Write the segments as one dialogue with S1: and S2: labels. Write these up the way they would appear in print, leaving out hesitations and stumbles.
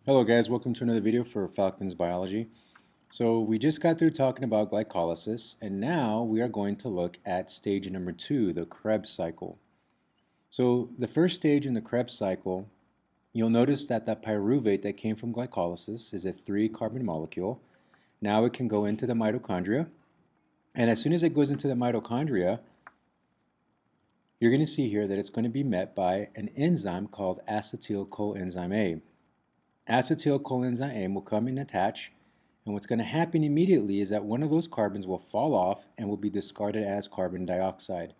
S1: Hello guys, welcome to another video for Falcon's Biology. So we just got through talking about glycolysis, and now we are going to look at stage number 2, the Krebs cycle. So the first stage in the Krebs cycle, you'll notice that that pyruvate that came from glycolysis is a 3-carbon molecule. Now it can go into the mitochondria, and as soon as it goes into the mitochondria, you're going to see here that it's going to be met by an enzyme called acetyl-coenzyme A. Acetyl-coenzyme A will come and attach, and what's going to happen immediately is that one of those carbons will fall off and will be discarded as carbon dioxide.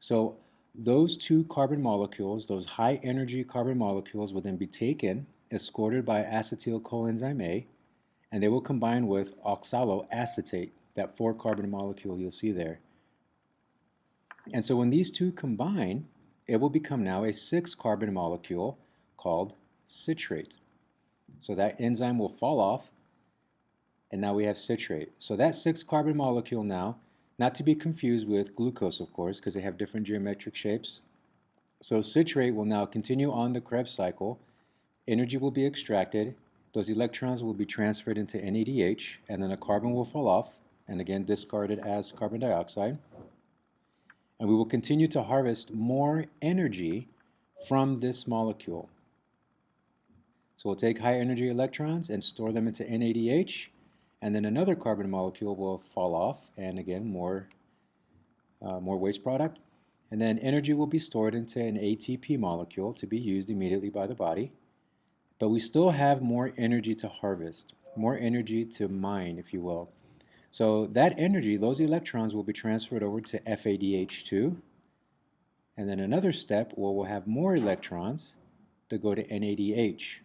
S1: So those two carbon molecules, those high energy carbon molecules, will then be taken, escorted by acetyl-coenzyme A, and they will combine with oxaloacetate, that 4-carbon molecule you'll see there. And so when these two combine, it will become now a 6-carbon molecule called citrate. So that enzyme will fall off, and now we have citrate. So that 6-carbon molecule now, not to be confused with glucose, of course, because they have different geometric shapes. So citrate will now continue on the Krebs cycle. Energy will be extracted. Those electrons will be transferred into NADH, and then a carbon will fall off, and again discarded as carbon dioxide. And we will continue to harvest more energy from this molecule. So we'll take high energy electrons and store them into NADH, and then another carbon molecule will fall off, and again more waste product. And then energy will be stored into an ATP molecule to be used immediately by the body. But we still have more energy to harvest, more energy to mine, if you will. So that energy, those electrons, will be transferred over to FADH2, and then another step where we'll have more electrons to go to NADH.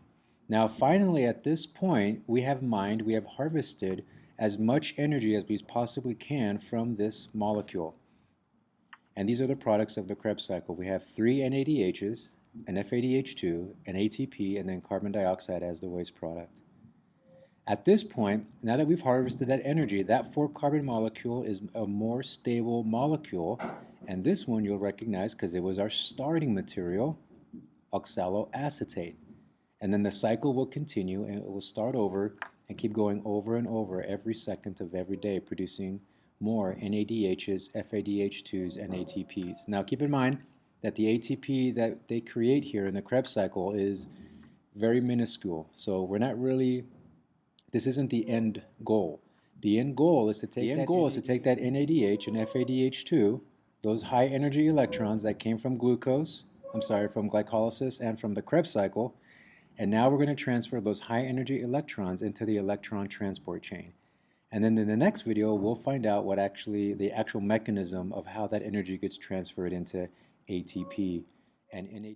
S1: Now finally at this point we have mined, we have harvested as much energy as we possibly can from this molecule. And these are the products of the Krebs cycle. We have 3 NADHs, an FADH2, an ATP, and then carbon dioxide as the waste product. At this point, now that we've harvested that energy, that 4-carbon molecule is a more stable molecule, and this one you'll recognize because it was our starting material, oxaloacetate. And then the cycle will continue, and it will start over and keep going over and over every second of every day, producing more NADHs, FADH2s, and ATPs. Now keep in mind that the ATP that they create here in the Krebs cycle is very minuscule. So we're not really, this isn't the end goal. The end goal is to take that NADH and FADH2, those high energy electrons that came from from glycolysis and from the Krebs cycle, and now we're going to transfer those high energy electrons into the electron transport chain. And then in the next video, we'll find out what the actual mechanism of how that energy gets transferred into ATP and NAD.